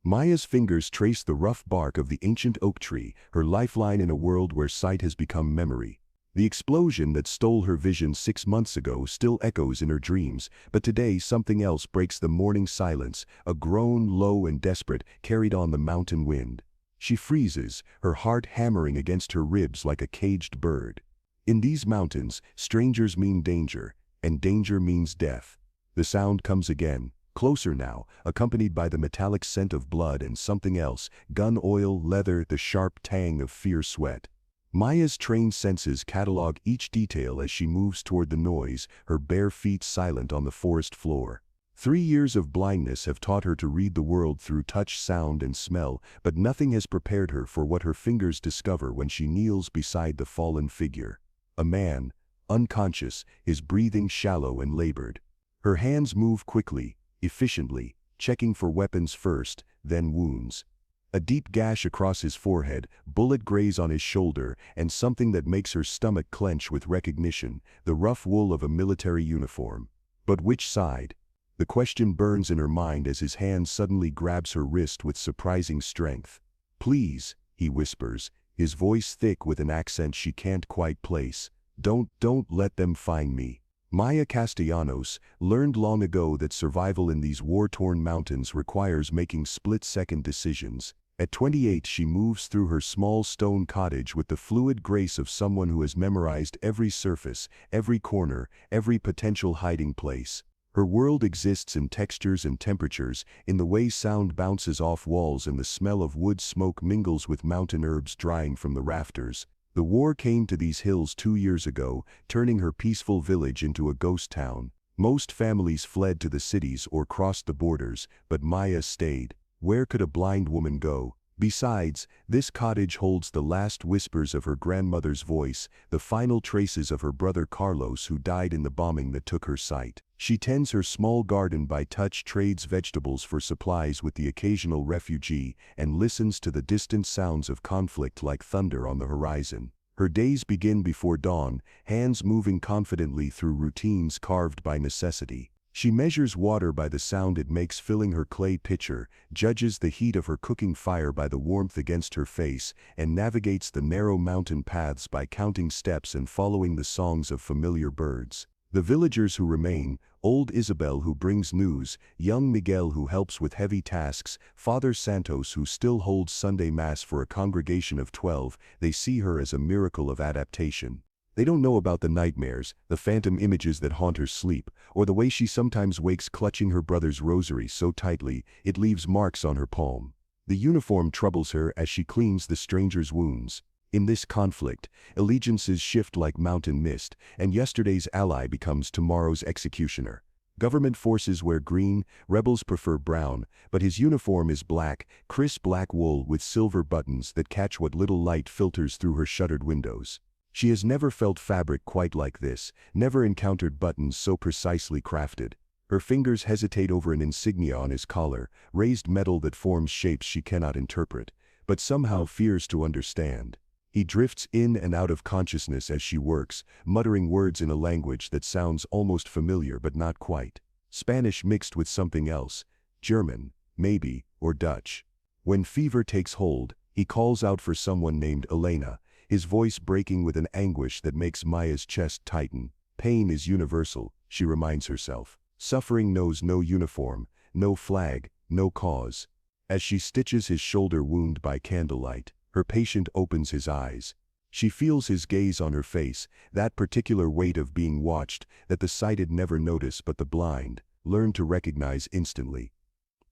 Maya's fingers trace the rough bark of the ancient oak tree, her lifeline in a world where sight has become memory. The explosion that stole her vision 6 months ago still echoes in her dreams, but today something else breaks the morning silence, a groan low and desperate, carried on the mountain wind. She freezes, her heart hammering against her ribs like a caged bird. In these mountains, strangers mean danger, and danger means death. The sound comes again, closer now, accompanied by the metallic scent of blood and something else, gun oil, leather, the sharp tang of fierce sweat. Maya's trained senses catalog each detail as she moves toward the noise, her bare feet silent on the forest floor. 3 years of blindness have taught her to read the world through touch, sound, and smell, but nothing has prepared her for what her fingers discover when she kneels beside the fallen figure. A man, unconscious, his breathing shallow and labored. Her hands move quickly, efficiently, checking for weapons first, then wounds. A deep gash across his forehead, bullet graze on his shoulder, and something that makes her stomach clench with recognition, the rough wool of a military uniform. But which side? The question burns in her mind as his hand suddenly grabs her wrist with surprising strength. "Please," he whispers, his voice thick with an accent she can't quite place. Don't let them find me." Maya Castellanos learned long ago that survival in these war-torn mountains requires making split-second decisions. At 28 she moves through her small stone cottage with the fluid grace of someone who has memorized every surface, every corner, every potential hiding place. Her world exists in textures and temperatures, in the way sound bounces off walls and the smell of wood smoke mingles with mountain herbs drying from the rafters. The war came to these hills 2 years ago, turning her peaceful village into a ghost town. Most families fled to the cities or crossed the borders, but Maya stayed. Where could a blind woman go? Besides, this cottage holds the last whispers of her grandmother's voice, the final traces of her brother Carlos who died in the bombing that took her sight. She tends her small garden by touch, trades vegetables for supplies with the occasional refugee, and listens to the distant sounds of conflict like thunder on the horizon. Her days begin before dawn, hands moving confidently through routines carved by necessity. She measures water by the sound it makes filling her clay pitcher, judges the heat of her cooking fire by the warmth against her face, and navigates the narrow mountain paths by counting steps and following the songs of familiar birds. The villagers who remain, old Isabel who brings news, young Miguel who helps with heavy tasks, Father Santos who still holds Sunday Mass for a congregation of 12, they see her as a miracle of adaptation. They don't know about the nightmares, the phantom images that haunt her sleep, or the way she sometimes wakes clutching her brother's rosary so tightly it leaves marks on her palm. The uniform troubles her as she cleans the stranger's wounds. In this conflict, allegiances shift like mountain mist, and yesterday's ally becomes tomorrow's executioner. Government forces wear green, rebels prefer brown, but his uniform is black, crisp black wool with silver buttons that catch what little light filters through her shuttered windows. She has never felt fabric quite like this, never encountered buttons so precisely crafted. Her fingers hesitate over an insignia on his collar, raised metal that forms shapes she cannot interpret, but somehow fears to understand. He drifts in and out of consciousness as she works, muttering words in a language that sounds almost familiar but not quite. Spanish mixed with something else, German, maybe, or Dutch. When fever takes hold, he calls out for someone named Elena, his voice breaking with an anguish that makes Maya's chest tighten. Pain is universal, she reminds herself. Suffering knows no uniform, no flag, no cause. As she stitches his shoulder wound by candlelight, her patient opens his eyes. She feels his gaze on her face, that particular weight of being watched that the sighted never notice but the blind learn to recognize instantly.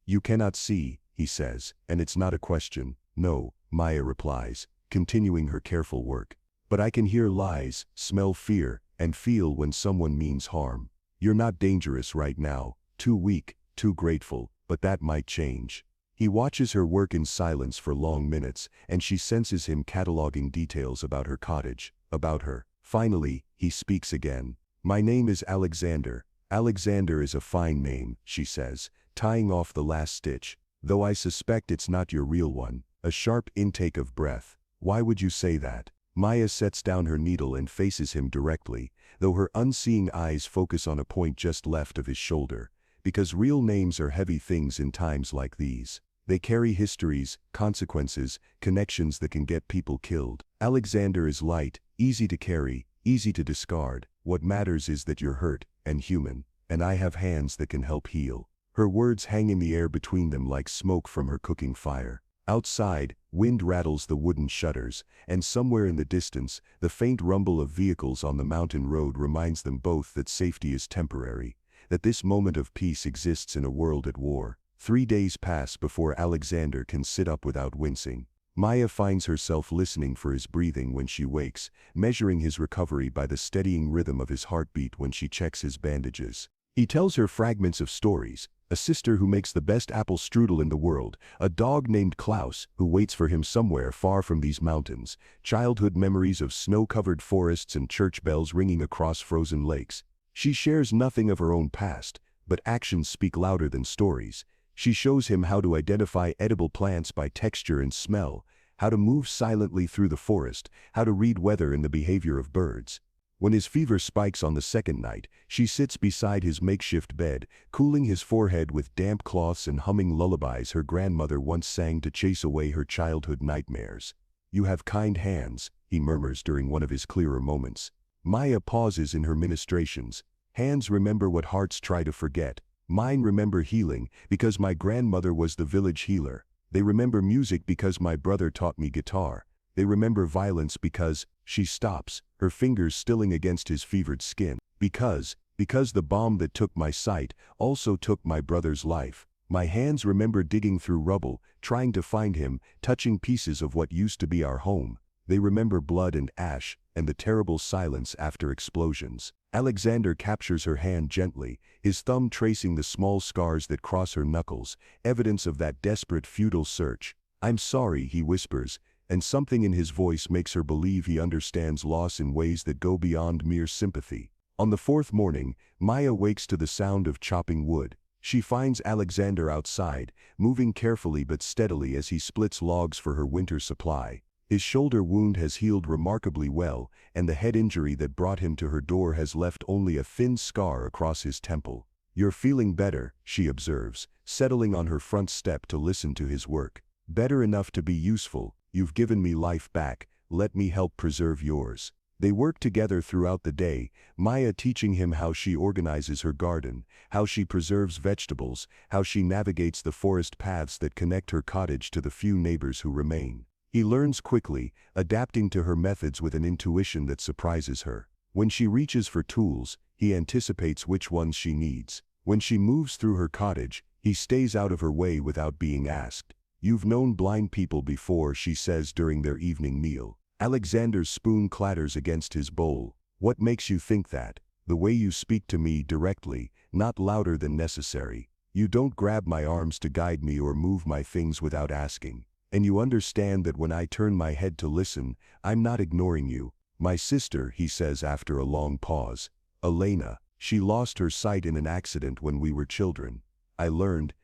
"You cannot see," he says, and it's not a question. "No," Maya replies, continuing her careful work. "But I can hear lies, smell fear, and feel when someone means harm. You're not dangerous right now, too weak, too grateful, but that might change." He watches her work in silence for long minutes, and she senses him cataloging details about her cottage, about her. Finally, he speaks again. "My name is Alexander. Alexander is a fine name," she says, tying off the last stitch, "though I suspect it's not your real one." A sharp intake of breath. "Why would you say that?" Maya sets down her needle and faces him directly, though her unseeing eyes focus on a point just left of his shoulder. Because real names are heavy things in times like these. They carry histories, consequences, connections that can get people killed. Alexander is light, easy to carry, easy to discard. What matters is that you're hurt and human, and I have hands that can help heal. Her words hang in the air between them like smoke from her cooking fire. Outside, wind rattles the wooden shutters, and somewhere in the distance, the faint rumble of vehicles on the mountain road reminds them both that safety is temporary, that this moment of peace exists in a world at war. 3 days pass before Alexander can sit up without wincing. Maya finds herself listening for his breathing when she wakes, measuring his recovery by the steadying rhythm of his heartbeat when she checks his bandages. He tells her fragments of stories: a sister who makes the best apple strudel in the world, a dog named Klaus who waits for him somewhere far from these mountains, childhood memories of snow-covered forests and church bells ringing across frozen lakes. She shares nothing of her own past, but actions speak louder than stories. She shows him how to identify edible plants by texture and smell, how to move silently through the forest, how to read weather and the behavior of birds. When his fever spikes on the second night, she sits beside his makeshift bed, cooling his forehead with damp cloths and humming lullabies her grandmother once sang to chase away her childhood nightmares. "You have kind hands," he murmurs during one of his clearer moments. Maya pauses in her ministrations. "Hands remember what hearts try to forget. Mine remember healing, because my grandmother was the village healer. They remember music because my brother taught me guitar. They remember violence because..." She stops, her fingers stilling against his fevered skin. Because the bomb that took my sight also took my brother's life. My hands remember digging through rubble, trying to find him, touching pieces of what used to be our home. They remember blood and ash, and the terrible silence after explosions. Alexander captures her hand gently, his thumb tracing the small scars that cross her knuckles, evidence of that desperate futile search. "I'm sorry," he whispers, and something in his voice makes her believe he understands loss in ways that go beyond mere sympathy. On the 4th morning, Maya wakes to the sound of chopping wood. She finds Alexander outside, moving carefully but steadily as he splits logs for her winter supply. His shoulder wound has healed remarkably well, and the head injury that brought him to her door has left only a thin scar across his temple. "You're feeling better," she observes, settling on her front step to listen to his work. "Better enough to be useful. You've given me life back, let me help preserve yours." They work together throughout the day, Maya teaching him how she organizes her garden, how she preserves vegetables, how she navigates the forest paths that connect her cottage to the few neighbors who remain. He learns quickly, adapting to her methods with an intuition that surprises her. When she reaches for tools, he anticipates which ones she needs. When she moves through her cottage, he stays out of her way without being asked. "You've known blind people before," she says during their evening meal. Alexander's spoon clatters against his bowl. "What makes you think that?" "The way you speak to me directly, not louder than necessary. You don't grab my arms to guide me or move my things without asking. And you understand that when I turn my head to listen, I'm not ignoring you." "My sister," he says after a long pause. "Elena. She lost her sight in an accident when we were children. I learned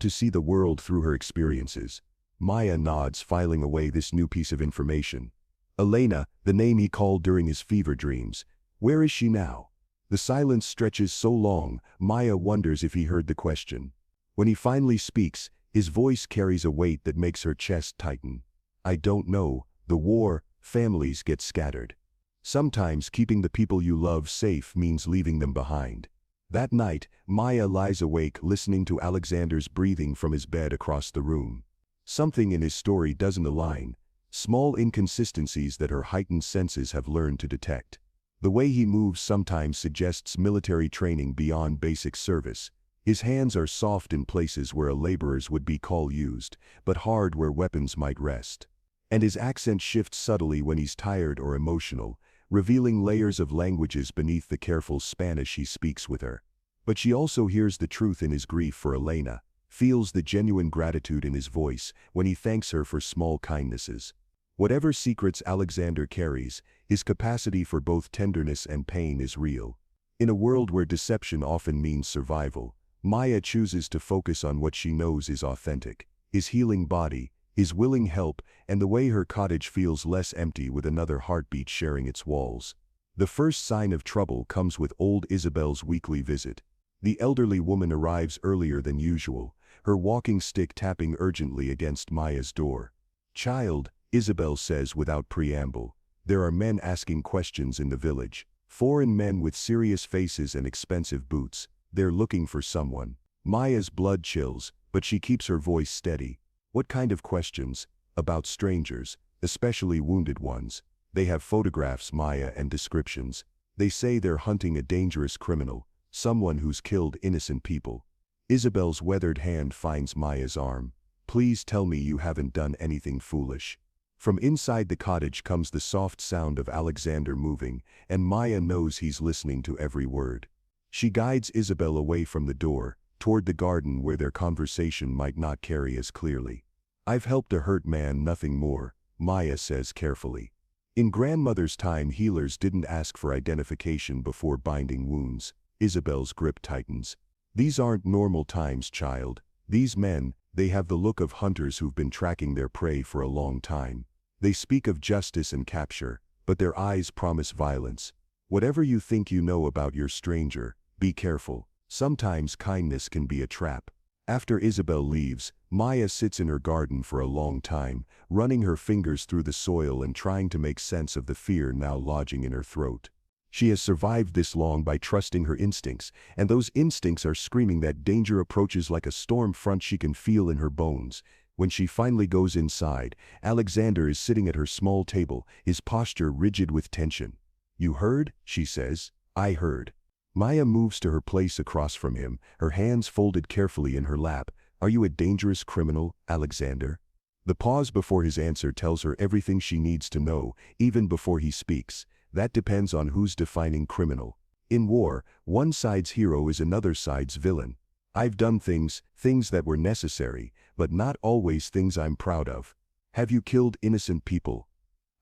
to see the world through her experiences." Maya nods, filing away this new piece of information. Elena, the name he called during his fever dreams. Where is she now? The silence stretches so long, Maya wonders if he heard the question. When he finally speaks, his voice carries a weight that makes her chest tighten. "I don't know. The war, families get scattered. Sometimes keeping the people you love safe means leaving them behind." That night, Maya lies awake listening to Alexander's breathing from his bed across the room. Something in his story doesn't align, small inconsistencies that her heightened senses have learned to detect. The way he moves sometimes suggests military training beyond basic service. His hands are soft in places where a laborer's would be call used, but hard where weapons might rest. And his accent shifts subtly when he's tired or emotional, revealing layers of languages beneath the careful Spanish he speaks with her. But she also hears the truth in his grief for Elena, feels the genuine gratitude in his voice when he thanks her for small kindnesses. Whatever secrets Alexander carries, his capacity for both tenderness and pain is real. In a world where deception often means survival, Maya chooses to focus on what she knows is authentic: his healing body, his willing help, and the way her cottage feels less empty with another heartbeat sharing its walls. The first sign of trouble comes with old Isabel's weekly visit. The elderly woman arrives earlier than usual, her walking stick tapping urgently against Maya's door. "Child," Isabel says without preamble, "there are men asking questions in the village. Foreign men with serious faces and expensive boots. They're looking for someone." Maya's blood chills, but she keeps her voice steady. "What kind of questions?" "About strangers, especially wounded ones. They have photographs, Maya, and descriptions. They say they're hunting a dangerous criminal, someone who's killed innocent people." Isabel's weathered hand finds Maya's arm. "Please tell me you haven't done anything foolish." From inside the cottage comes the soft sound of Alexander moving, and Maya knows he's listening to every word. She guides Isabel away from the door, toward the garden where their conversation might not carry as clearly. "I've helped a hurt man, nothing more," Maya says carefully. "In grandmother's time, healers didn't ask for identification before binding wounds." Isabel's grip tightens. "These aren't normal times, child. These men, they have the look of hunters who've been tracking their prey for a long time. They speak of justice and capture, but their eyes promise violence. Whatever you think you know about your stranger, be careful. Sometimes kindness can be a trap." After Isabel leaves, Maya sits in her garden for a long time, running her fingers through the soil and trying to make sense of the fear now lodging in her throat. She has survived this long by trusting her instincts, and those instincts are screaming that danger approaches like a storm front she can feel in her bones. When she finally goes inside, Alexander is sitting at her small table, his posture rigid with tension. "You heard?" she says. "I heard." Maya moves to her place across from him, her hands folded carefully in her lap. "Are you a dangerous criminal, Alexander?" The pause before his answer tells her everything she needs to know, even before he speaks. That depends on who's defining criminal. In war, one side's hero is another side's villain. "I've done things that were necessary, but not always things I'm proud of." "Have you killed innocent people?"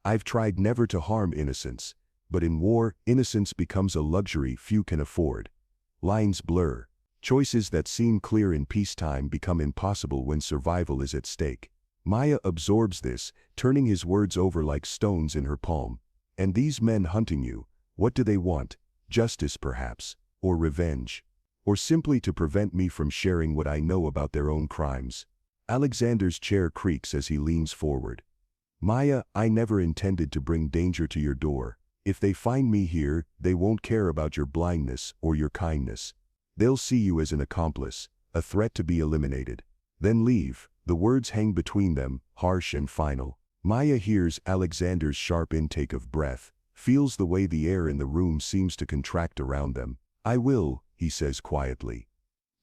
"I've tried never to harm innocents. But in war, innocence becomes a luxury few can afford." Lines blur. Choices that seem clear in peacetime become impossible when survival is at stake. Maya absorbs this, turning his words over like stones in her palm. "And these men hunting you, what do they want? Justice perhaps? Or revenge? Or simply to prevent me from sharing what I know about their own crimes?" Alexander's chair creaks as he leans forward. "Maya, I never intended to bring danger to your door. If they find me here, they won't care about your blindness or your kindness. They'll see you as an accomplice, a threat to be eliminated. Then leave." The words hang between them, harsh and final. Maya hears Alexander's sharp intake of breath, feels the way the air in the room seems to contract around them. "I will," he says quietly.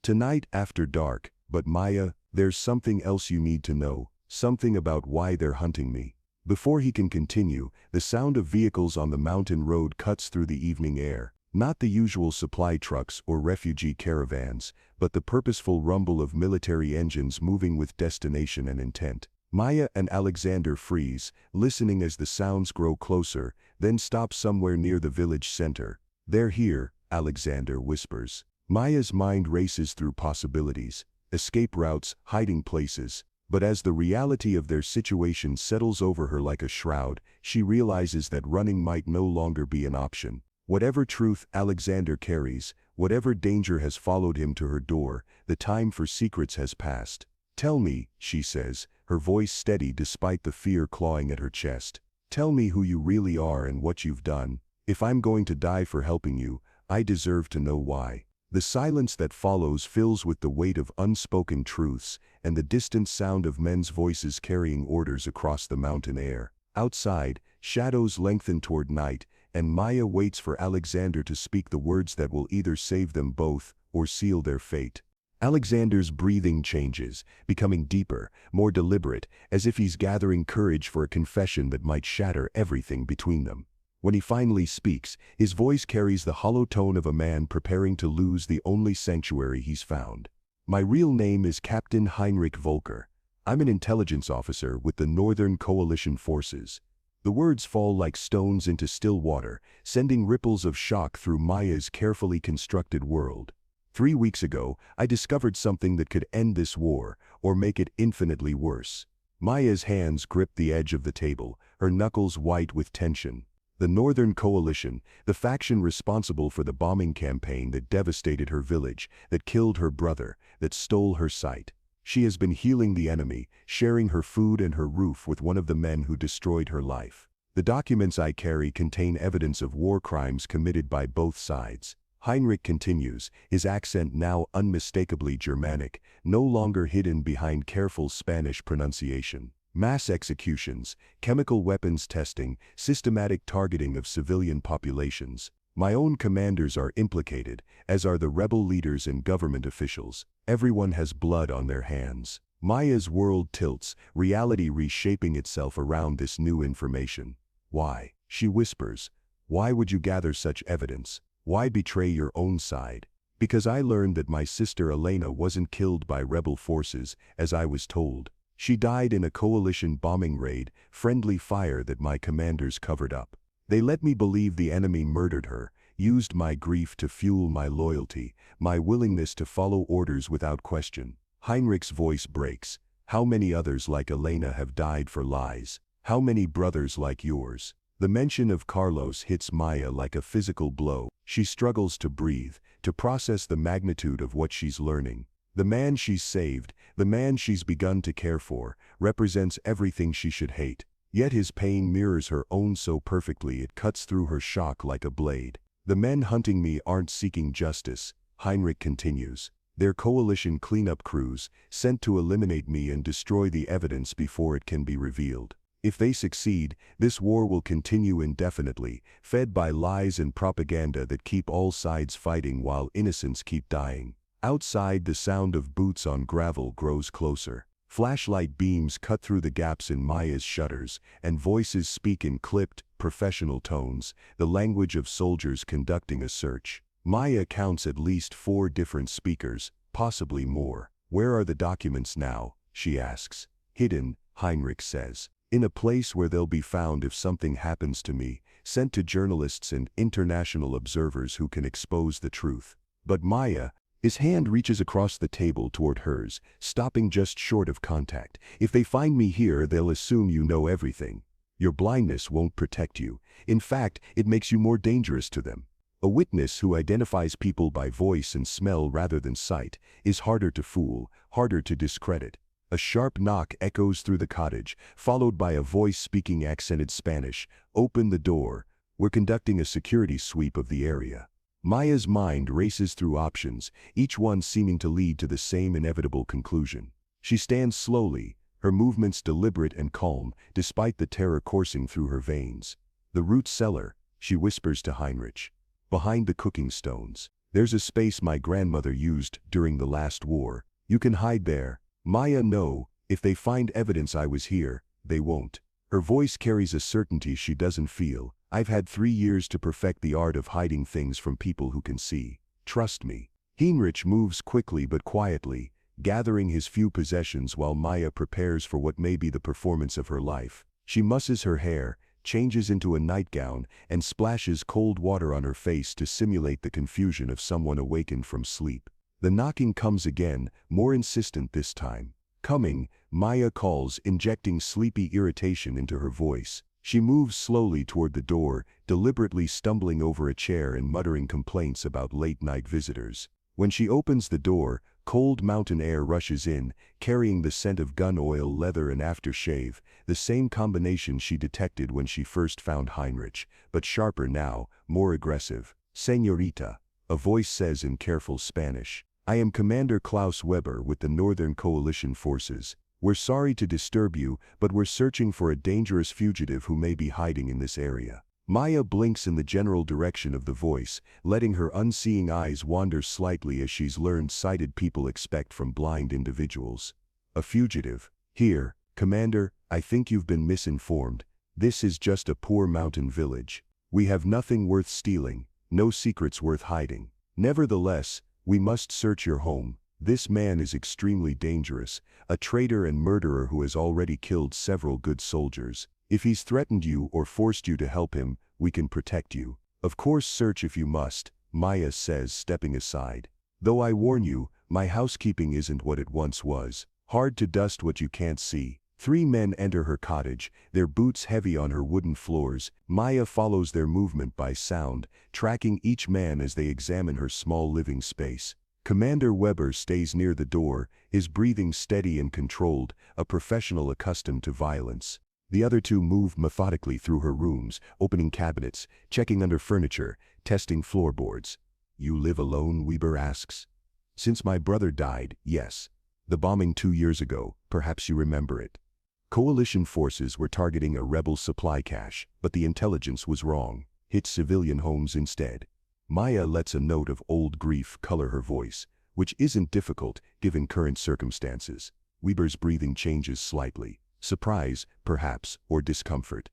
"Tonight after dark, but Maya, there's something else you need to know, something about why they're hunting me." Before he can continue, the sound of vehicles on the mountain road cuts through the evening air. Not the usual supply trucks or refugee caravans, but the purposeful rumble of military engines moving with destination and intent. Maya and Alexander freeze, listening as the sounds grow closer, then stop somewhere near the village center. "They're here," Alexander whispers. Maya's mind races through possibilities, escape routes, hiding places. But as the reality of their situation settles over her like a shroud, she realizes that running might no longer be an option. Whatever truth Alexander carries, whatever danger has followed him to her door, the time for secrets has passed. "Tell me," she says, her voice steady despite the fear clawing at her chest. "Tell me who you really are and what you've done. If I'm going to die for helping you, I deserve to know why." The silence that follows fills with the weight of unspoken truths and the distant sound of men's voices carrying orders across the mountain air. Outside, shadows lengthen toward night, and Maya waits for Alexander to speak the words that will either save them both or seal their fate. Alexander's breathing changes, becoming deeper, more deliberate, as if he's gathering courage for a confession that might shatter everything between them. When he finally speaks, his voice carries the hollow tone of a man preparing to lose the only sanctuary he's found. "My real name is Captain Heinrich Volker. I'm an intelligence officer with the Northern Coalition Forces." The words fall like stones into still water, sending ripples of shock through Maya's carefully constructed world. 3 weeks ago, I discovered something that could end this war, or make it infinitely worse. Maya's hands gripped the edge of the table, her knuckles white with tension. The Northern Coalition, the faction responsible for the bombing campaign that devastated her village, that killed her brother, that stole her sight. She has been healing the enemy, sharing her food and her roof with one of the men who destroyed her life. The documents I carry contain evidence of war crimes committed by both sides. Heinrich continues, his accent now unmistakably Germanic, no longer hidden behind careful Spanish pronunciation. Mass executions, chemical weapons testing, systematic targeting of civilian populations. My own commanders are implicated, as are the rebel leaders and government officials. Everyone has blood on their hands. Maya's world tilts, reality reshaping itself around this new information. Why? She whispers. Why would you gather such evidence? Why betray your own side? Because I learned that my sister Elena wasn't killed by rebel forces, as I was told. She died in a coalition bombing raid, friendly fire that my commanders covered up. They let me believe the enemy murdered her, used my grief to fuel my loyalty, my willingness to follow orders without question. Heinrich's voice breaks. How many others like Elena have died for lies? How many brothers like yours? The mention of Carlos hits Maya like a physical blow. She struggles to breathe, to process the magnitude of what she's learning. The man she's saved, the man she's begun to care for, represents everything she should hate. Yet his pain mirrors her own so perfectly it cuts through her shock like a blade. The men hunting me aren't seeking justice, Heinrich continues. They're coalition cleanup crews, sent to eliminate me and destroy the evidence before it can be revealed. If they succeed, this war will continue indefinitely, fed by lies and propaganda that keep all sides fighting while innocents keep dying. Outside, the sound of boots on gravel grows closer. Flashlight beams cut through the gaps in Maya's shutters, and voices speak in clipped, professional tones, the language of soldiers conducting a search. Maya counts at least 4 different speakers, possibly more. Where are the documents now? She asks. Hidden, Heinrich says. In a place where they'll be found if something happens to me, sent to journalists and international observers who can expose the truth. But Maya, his hand reaches across the table toward hers, stopping just short of contact. If they find me here, they'll assume you know everything. Your blindness won't protect you. In fact, it makes you more dangerous to them. A witness who identifies people by voice and smell rather than sight is harder to fool, harder to discredit. A sharp knock echoes through the cottage, followed by a voice speaking accented Spanish. Open the door. We're conducting a security sweep of the area. Maya's mind races through options, each one seeming to lead to the same inevitable conclusion. She stands slowly, her movements deliberate and calm, despite the terror coursing through her veins. The root cellar, she whispers to Heinrich. Behind the cooking stones. There's a space my grandmother used during the last war. You can hide there. Maya, no, if they find evidence I was here, they won't. Her voice carries a certainty she doesn't feel. I've had 3 years to perfect the art of hiding things from people who can see. Trust me. Heinrich moves quickly but quietly, gathering his few possessions while Maya prepares for what may be the performance of her life. She musses her hair, changes into a nightgown, and splashes cold water on her face to simulate the confusion of someone awakened from sleep. The knocking comes again, more insistent this time. Coming, Maya calls, injecting sleepy irritation into her voice. She moves slowly toward the door, deliberately stumbling over a chair and muttering complaints about late-night visitors. When she opens the door, cold mountain air rushes in, carrying the scent of gun oil, leather and aftershave, the same combination she detected when she first found Heinrich, but sharper now, more aggressive. Señorita, a voice says in careful Spanish. I am Commander Klaus Weber with the Northern Coalition Forces. We're sorry to disturb you, but we're searching for a dangerous fugitive who may be hiding in this area. Maya blinks in the general direction of the voice, letting her unseeing eyes wander slightly as she's learned sighted people expect from blind individuals. A fugitive. Here, Commander, I think you've been misinformed. This is just a poor mountain village. We have nothing worth stealing, no secrets worth hiding. Nevertheless, we must search your home. This man is extremely dangerous, a traitor and murderer who has already killed several good soldiers. If he's threatened you or forced you to help him, we can protect you. Of course, search if you must, Maya says, stepping aside. Though I warn you, my housekeeping isn't what it once was. Hard to dust what you can't see. 3 men enter her cottage, their boots heavy on her wooden floors. Maya follows their movement by sound, tracking each man as they examine her small living space. Commander Weber stays near the door, his breathing steady and controlled, a professional accustomed to violence. The other two move methodically through her rooms, opening cabinets, checking under furniture, testing floorboards. "You live alone?" Weber asks. "Since my brother died, yes. The bombing 2 years ago, perhaps you remember it. Coalition forces were targeting a rebel supply cache, but the intelligence was wrong, hit civilian homes instead." Maya lets a note of old grief color her voice, which isn't difficult given current circumstances. Weber's breathing changes slightly. Surprise, perhaps, or discomfort.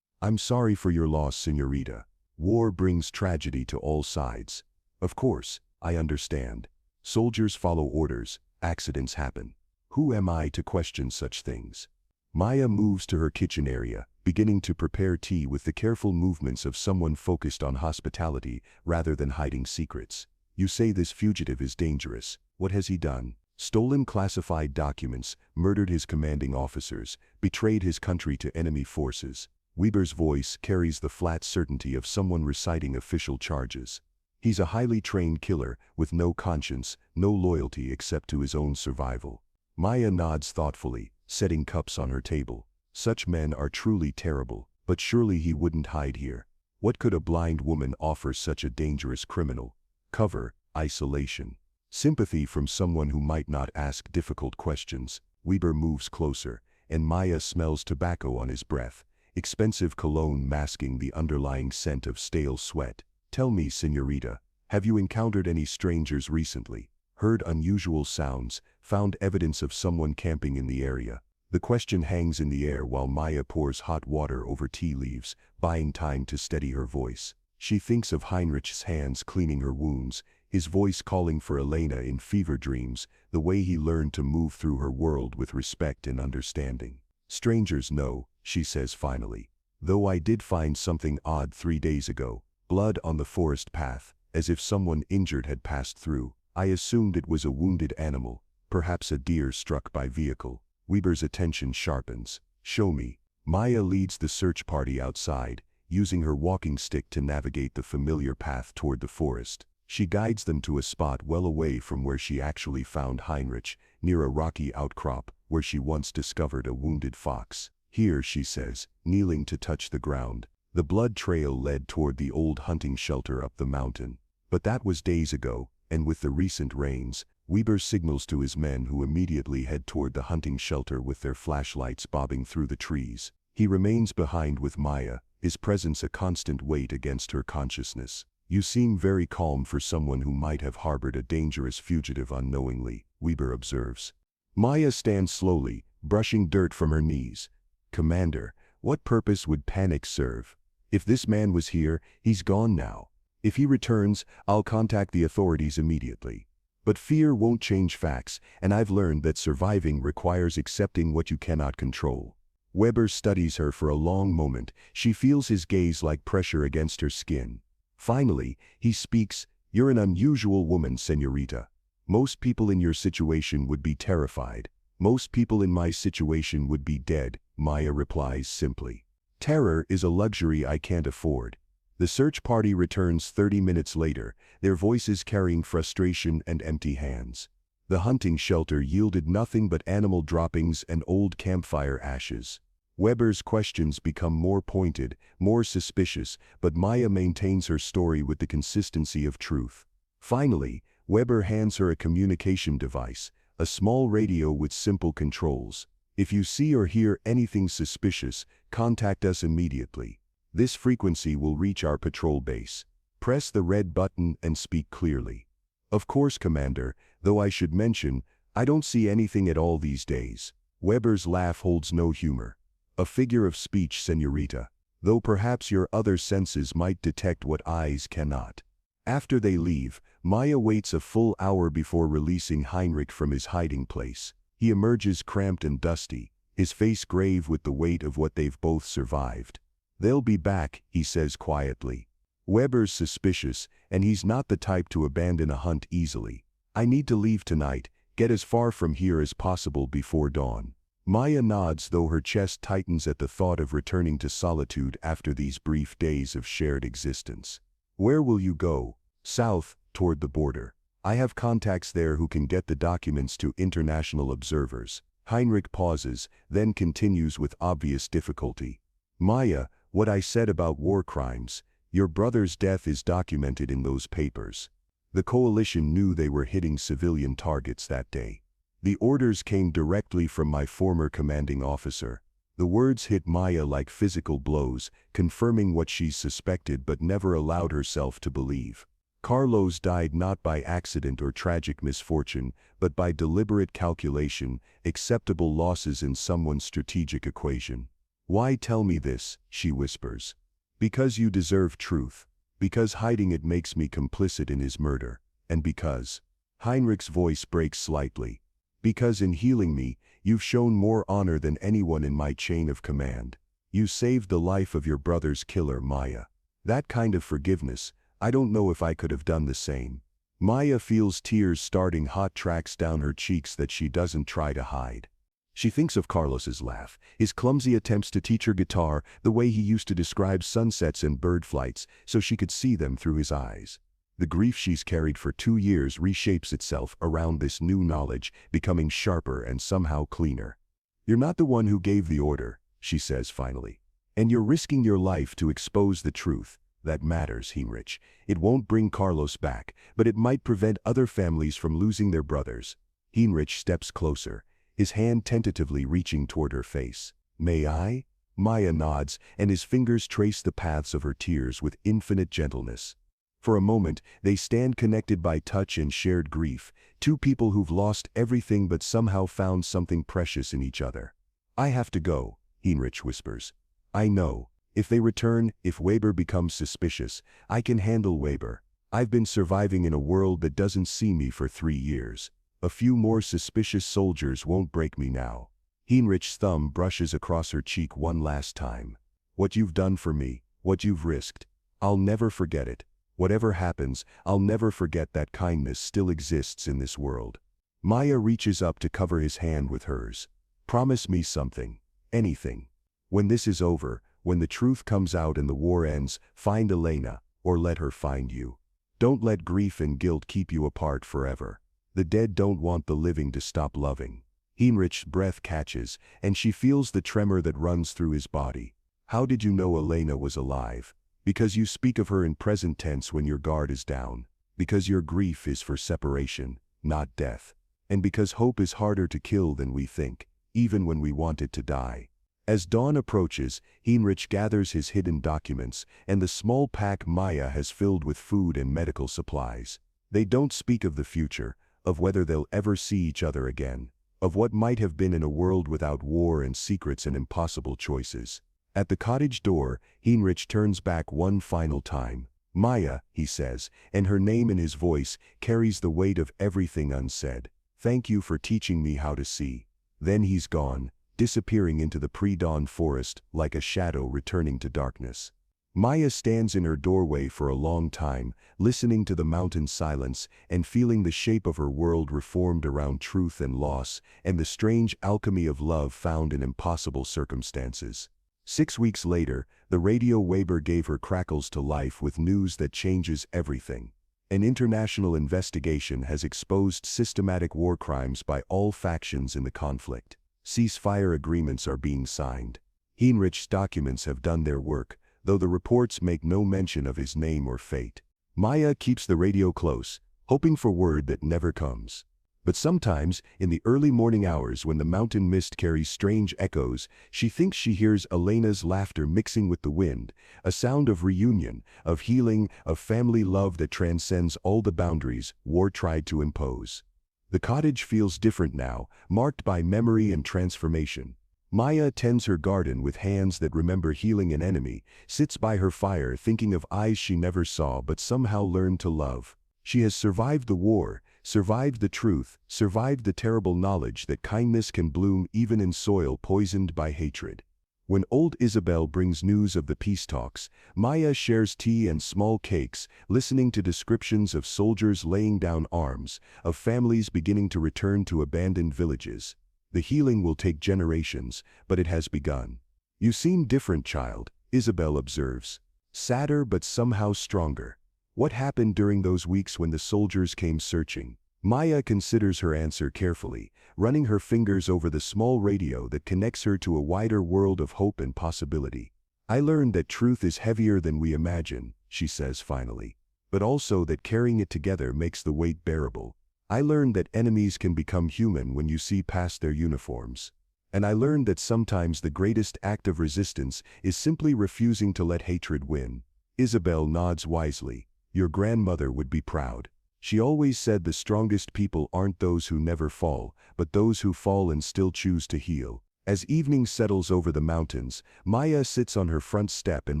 "I'm sorry for your loss, Señorita. War brings tragedy to all sides. Of course, I understand. Soldiers follow orders, accidents happen. Who am I to question such things?" Maya moves to her kitchen area, beginning to prepare tea with the careful movements of someone focused on hospitality rather than hiding secrets. "You say this fugitive is dangerous. What has he done?" "Stolen classified documents, murdered his commanding officers, betrayed his country to enemy forces." Weber's voice carries the flat certainty of someone reciting official charges. "He's a highly trained killer, with no conscience, no loyalty except to his own survival." Maya nods thoughtfully, setting cups on her table. "Such men are truly terrible, but surely he wouldn't hide here. What could a blind woman offer such a dangerous criminal? Cover, isolation. Sympathy from someone who might not ask difficult questions." Weber moves closer, and Maya smells tobacco on his breath, expensive cologne masking the underlying scent of stale sweat. "Tell me, Señorita, have you encountered any strangers recently? Heard unusual sounds, found evidence of someone camping in the area?" The question hangs in the air while Maya pours hot water over tea leaves, buying time to steady her voice. She thinks of Heinrich's hands cleaning her wounds, his voice calling for Elena in fever dreams, the way he learned to move through her world with respect and understanding. "Strangers, no," she says finally. "Though I did find something odd 3 days ago. Blood on the forest path, as if someone injured had passed through. I assumed it was a wounded animal, perhaps a deer struck by vehicle." Weber's attention sharpens. "Show me." Maya leads the search party outside, using her walking stick to navigate the familiar path toward the forest. She guides them to a spot well away from where she actually found Heinrich, near a rocky outcrop where she once discovered a wounded fox. "Here," she says, kneeling to touch the ground. The blood trail led toward the old hunting shelter up the mountain. But that was days ago, and with the recent rains, Weber signals to his men who immediately head toward the hunting shelter with their flashlights bobbing through the trees. He remains behind with Maya, his presence a constant weight against her consciousness. "You seem very calm for someone who might have harbored a dangerous fugitive unknowingly," Weber observes. Maya stands slowly, brushing dirt from her knees. "Commander, what purpose would panic serve? If this man was here, he's gone now. If he returns, I'll contact the authorities immediately. But fear won't change facts, and I've learned that surviving requires accepting what you cannot control." Weber studies her for a long moment. She feels his gaze like pressure against her skin. Finally, he speaks. "You're an unusual woman, Señorita. Most people in your situation would be terrified. Most people in my situation would be dead," Maya replies simply. "Terror is a luxury I can't afford." The search party returns 30 minutes later, their voices carrying frustration and empty hands. The hunting shelter yielded nothing but animal droppings and old campfire ashes. Weber's questions become more pointed, more suspicious, but Maya maintains her story with the consistency of truth. Finally, Weber hands her a communication device, a small radio with simple controls. "If you see or hear anything suspicious, contact us immediately. This frequency will reach our patrol base. Press the red button and speak clearly." "Of course, Commander, though I should mention, I don't see anything at all these days." Weber's laugh holds no humor. "A figure of speech, Señorita, though perhaps your other senses might detect what eyes cannot." After they leave, Maya waits a full hour before releasing Heinrich from his hiding place. He emerges cramped and dusty, his face grave with the weight of what they've both survived. "They'll be back," he says quietly. Weber's suspicious, and he's not the type to abandon a hunt easily. "I need to leave tonight, get as far from here as possible before dawn." Maya nods, though her chest tightens at the thought of returning to solitude after these brief days of shared existence. "Where will you go?" "South, toward the border. I have contacts there who can get the documents to international observers. Heinrich pauses, then continues with obvious difficulty. Maya, what I said about war crimes, your brother's death is documented in those papers. The coalition knew they were hitting civilian targets that day. The orders came directly from my former commanding officer. The words hit Maya like physical blows, confirming what she suspected but never allowed herself to believe. Carlos died not by accident or tragic misfortune, but by deliberate calculation, acceptable losses in someone's strategic equation. Why tell me this, she whispers. Because you deserve truth. Because hiding it makes me complicit in his murder. And because. Heinrich's voice breaks slightly. Because in healing me, you've shown more honor than anyone in my chain of command. You saved the life of your brother's killer, Maya. That kind of forgiveness, I don't know if I could have done the same. Maya feels tears starting hot tracks down her cheeks that she doesn't try to hide. She thinks of Carlos's laugh, his clumsy attempts to teach her guitar, the way he used to describe sunsets and bird flights so she could see them through his eyes. The grief she's carried for 2 years reshapes itself around this new knowledge, becoming sharper and somehow cleaner. You're not the one who gave the order, she says finally. And you're risking your life to expose the truth. That matters, Heinrich. It won't bring Carlos back, but it might prevent other families from losing their brothers. Heinrich steps closer, his hand tentatively reaching toward her face. May I? Maya nods, and his fingers trace the paths of her tears with infinite gentleness. For a moment, they stand connected by touch and shared grief, two people who've lost everything but somehow found something precious in each other. I have to go, Heinrich whispers. I know. If they return, if Weber becomes suspicious, I can handle Weber. I've been surviving in a world that doesn't see me for 3 years. A few more suspicious soldiers won't break me now. Heinrich's thumb brushes across her cheek one last time. What you've done for me, what you've risked. I'll never forget it. Whatever happens, I'll never forget that kindness still exists in this world. Maya reaches up to cover his hand with hers. Promise me something. Anything. When this is over, when the truth comes out and the war ends, find Elena, or let her find you. Don't let grief and guilt keep you apart forever. The dead don't want the living to stop loving. Heinrich's breath catches, and she feels the tremor that runs through his body. How did you know Elena was alive? Because you speak of her in present tense when your guard is down. Because your grief is for separation, not death. And because hope is harder to kill than we think, even when we want it to die. As dawn approaches, Heinrich gathers his hidden documents, and the small pack Maya has filled with food and medical supplies. They don't speak of the future, of whether they'll ever see each other again, of what might have been in a world without war and secrets and impossible choices. At the cottage door, Heinrich turns back one final time. Maya, he says, and her name in his voice carries the weight of everything unsaid. Thank you for teaching me how to see. Then he's gone, disappearing into the pre-dawn forest like a shadow returning to darkness. Maya stands in her doorway for a long time, listening to the mountain silence and feeling the shape of her world reformed around truth and loss and the strange alchemy of love found in impossible circumstances. 6 weeks later, the radio Weber gave her crackles to life with news that changes everything. An international investigation has exposed systematic war crimes by all factions in the conflict. Ceasefire agreements are being signed. Heinrich's documents have done their work, though the reports make no mention of his name or fate. Maya keeps the radio close, hoping for word that never comes. But sometimes, in the early morning hours when the mountain mist carries strange echoes, she thinks she hears Elena's laughter mixing with the wind, a sound of reunion, of healing, of family love that transcends all the boundaries war tried to impose. The cottage feels different now, marked by memory and transformation. Maya tends her garden with hands that remember healing an enemy, sits by her fire thinking of eyes she never saw but somehow learned to love. She has survived the war, survived the truth, survived the terrible knowledge that kindness can bloom even in soil poisoned by hatred. When old Isabel brings news of the peace talks, Maya shares tea and small cakes, listening to descriptions of soldiers laying down arms, of families beginning to return to abandoned villages. The healing will take generations, but it has begun. You seem different, child, Isabel observes. Sadder but somehow stronger. What happened during those weeks when the soldiers came searching? Maya considers her answer carefully, running her fingers over the small radio that connects her to a wider world of hope and possibility. I learned that truth is heavier than we imagine, she says finally, but also that carrying it together makes the weight bearable. I learned that enemies can become human when you see past their uniforms. And I learned that sometimes the greatest act of resistance is simply refusing to let hatred win. Isabel nods wisely. Your grandmother would be proud. She always said the strongest people aren't those who never fall, but those who fall and still choose to heal. As evening settles over the mountains, Maya sits on her front step and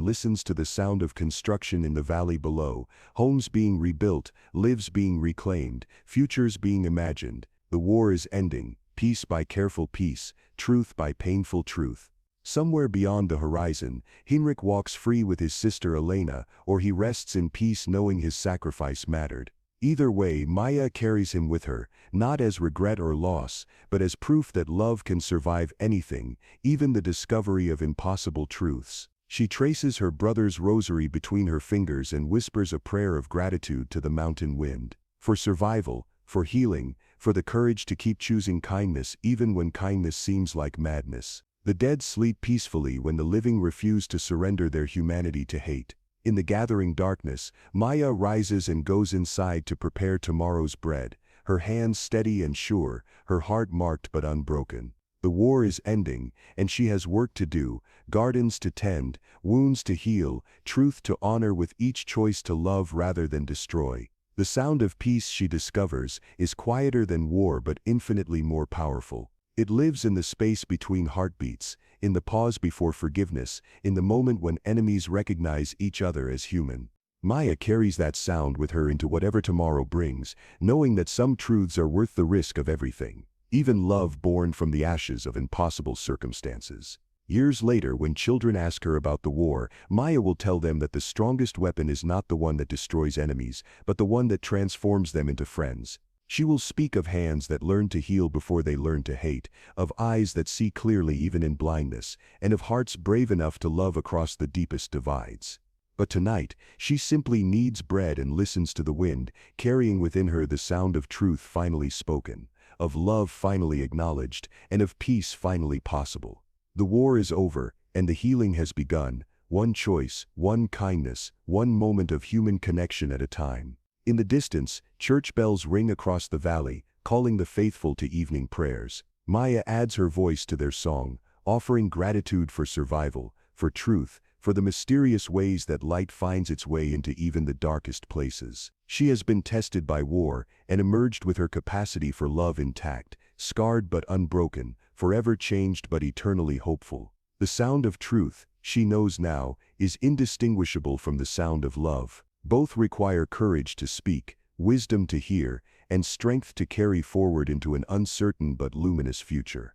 listens to the sound of construction in the valley below, homes being rebuilt, lives being reclaimed, futures being imagined. The war is ending, piece by careful piece, truth by painful truth. Somewhere beyond the horizon, Heinrich walks free with his sister Elena, or he rests in peace knowing his sacrifice mattered. Either way, Maya carries him with her, not as regret or loss, but as proof that love can survive anything, even the discovery of impossible truths. She traces her brother's rosary between her fingers and whispers a prayer of gratitude to the mountain wind. For survival, for healing, for the courage to keep choosing kindness even when kindness seems like madness. The dead sleep peacefully when the living refuse to surrender their humanity to hate. In the gathering darkness, Maya rises and goes inside to prepare tomorrow's bread, her hands steady and sure, her heart marked but unbroken. The war is ending, and she has work to do, gardens to tend, wounds to heal, truth to honor with each choice to love rather than destroy. The sound of peace, she discovers, is quieter than war but infinitely more powerful. It lives in the space between heartbeats, in the pause before forgiveness, in the moment when enemies recognize each other as human. Maya carries that sound with her into whatever tomorrow brings, knowing that some truths are worth the risk of everything, even love born from the ashes of impossible circumstances. Years later, when children ask her about the war, Maya will tell them that the strongest weapon is not the one that destroys enemies, but the one that transforms them into friends. She will speak of hands that learn to heal before they learn to hate, of eyes that see clearly even in blindness, and of hearts brave enough to love across the deepest divides. But tonight, she simply kneads bread and listens to the wind, carrying within her the sound of truth finally spoken, of love finally acknowledged, and of peace finally possible. The war is over, and the healing has begun, one choice, one kindness, one moment of human connection at a time. In the distance, church bells ring across the valley, calling the faithful to evening prayers. Maya adds her voice to their song, offering gratitude for survival, for truth, for the mysterious ways that light finds its way into even the darkest places. She has been tested by war and emerged with her capacity for love intact, scarred but unbroken, forever changed but eternally hopeful. The sound of truth, she knows now, is indistinguishable from the sound of love. Both require courage to speak, wisdom to hear, and strength to carry forward into an uncertain but luminous future.